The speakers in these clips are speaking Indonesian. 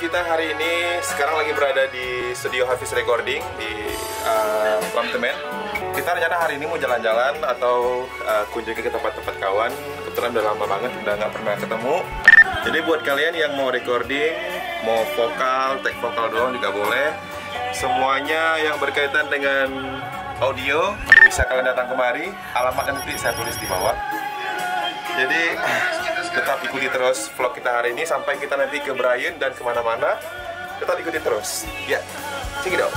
kita hari ini sekarang lagi berada di studio Hafiz Recording di Lamtemen. Kita rencana hari ini mau jalan-jalan atau kunjungi ke tempat-tempat kawan. Kebetulan udah lama banget, udah nggak pernah ketemu. Jadi buat kalian yang mau recording, mau vokal, tag vokal doang juga boleh. Semuanya yang berkaitan dengan audio bisa kalian datang kemari. Alamatnya nanti saya tulis di bawah. Jadi tetap ikuti terus vlog kita hari ini sampai kita nanti ke Brian dan kemana-mana. Tetap ikuti terus. Ya, check it out.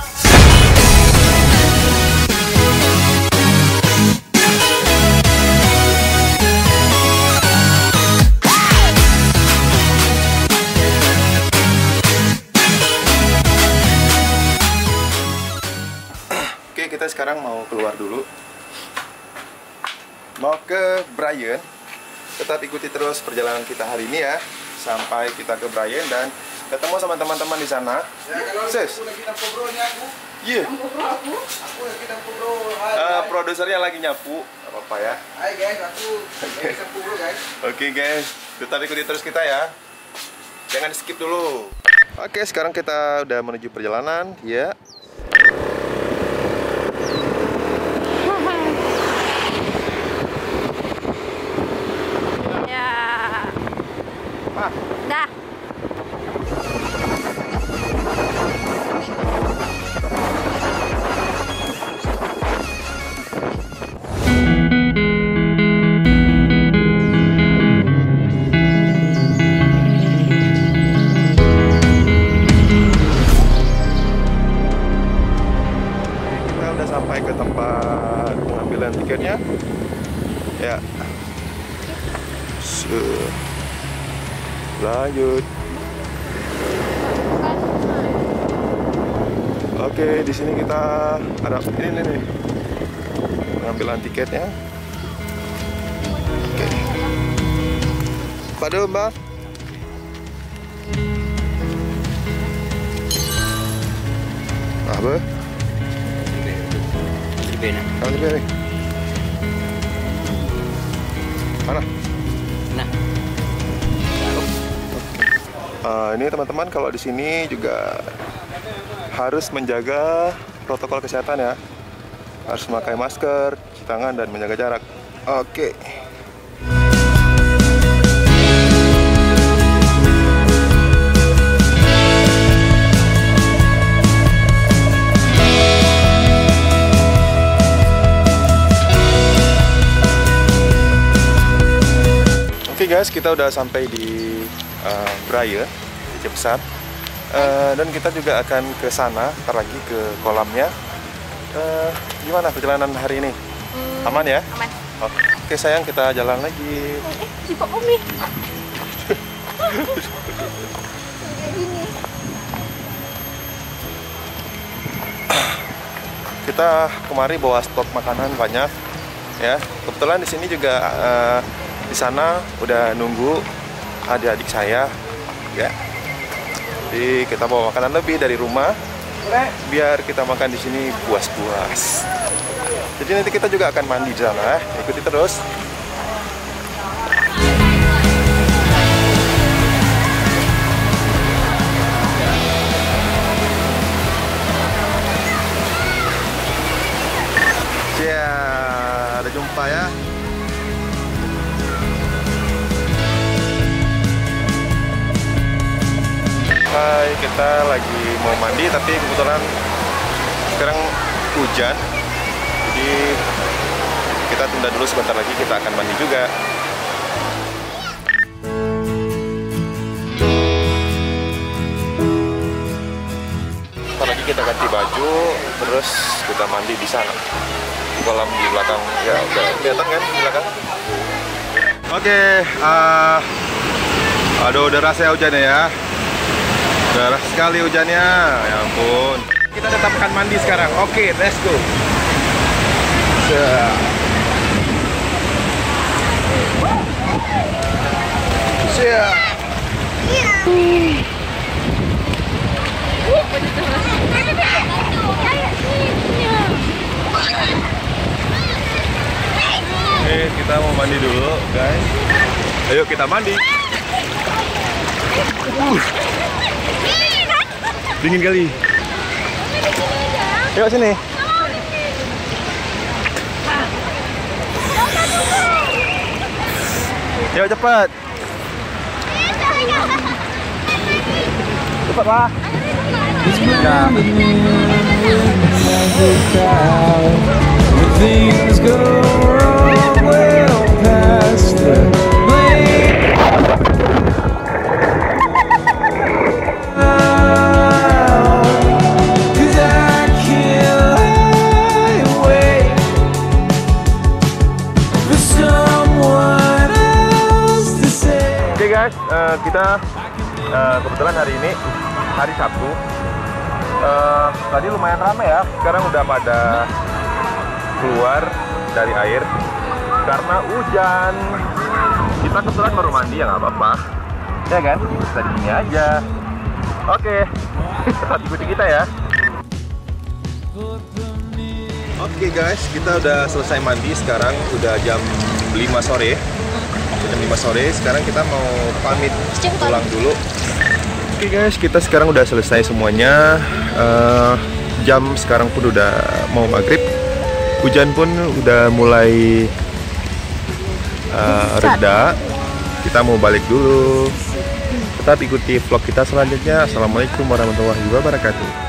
Oke, kita sekarang mau keluar dulu. Mau ke Brian. Tetap ikuti terus perjalanan kita hari ini ya, sampai kita ke Brian dan ketemu sama teman-teman di sana. Sis. Iya. Produsernya lagi nyapu, apa-apa ya. Hai guys, aku lagi nyapu dulu guys. Oke guys, tetap ikuti terus kita ya. Jangan di skip dulu. Oke, sekarang kita udah menuju perjalanan, ya. Dah. Kita udah sampai ke tempat pengambilan tiketnya. Ya. Lanjut. Oke, di sini kita ada ini nih pengambilan tiketnya. Oke. Padu Mbak. Apa? Kali beri. Mana? Nah. Ini teman-teman, kalau di sini juga harus menjaga protokol kesehatan ya. Harus memakai masker, cuci tangan dan menjaga jarak. Oke. Oke guys, kita udah sampai di Brian, di Jepsat, dan kita juga akan ke sana, ntar lagi ke kolamnya. Gimana perjalanan hari ini? Aman ya? Aman. Oke sayang, kita jalan lagi. Jika Umi. Kita kemari bawa stok makanan banyak, ya. Kebetulan di sini juga di sana udah nunggu adik-adik saya, ya. Jadi kita bawa makanan lebih dari rumah, biar kita makan di sini puas-puas. Jadi nanti kita juga akan mandi di sana, ikuti terus. Ya, ada jumpa ya. Hai, kita lagi mau mandi tapi kebetulan sekarang hujan. Jadi kita tunda dulu sebentar lagi, kita akan mandi juga. Ntar lagi kita ganti baju, terus kita mandi di sana. Di kolam di belakang, ya udah kelihatan kan di belakang. Oke, aduh udah rasa hujannya ya. Deras sekali hujannya, ya ampun. Kita tetap akan mandi sekarang. Oke, let's go. Oke, kita mau mandi dulu, guys. Ayo kita mandi. Dingin kali. Yuk sini. Yuk cepat. Cepatlah. Ya. Things go wrong well past the blame. 'Cause I can't lie awake for someone else to say. Oke guys, kita kebetulan hari ini hari Sabtu. Tadi lumayan ramai ya. Sekarang udah pada keluar dari air karena hujan. Kita kebetulan baru mandi ya nggak apa-apa, ya kan? Bisa di sini aja. Oke, tetap ikuti kita ya. Oke guys, kita udah selesai mandi. Sekarang udah jam 5 sore. Jam 5 sore. Sekarang kita mau pamit pulang dulu. Oke guys, kita sekarang udah selesai semuanya. Jam sekarang pun udah mau maghrib. Hujan pun udah mulai reda. Kita mau balik dulu. Tetap ikuti vlog kita selanjutnya. Assalamualaikum warahmatullahi wabarakatuh.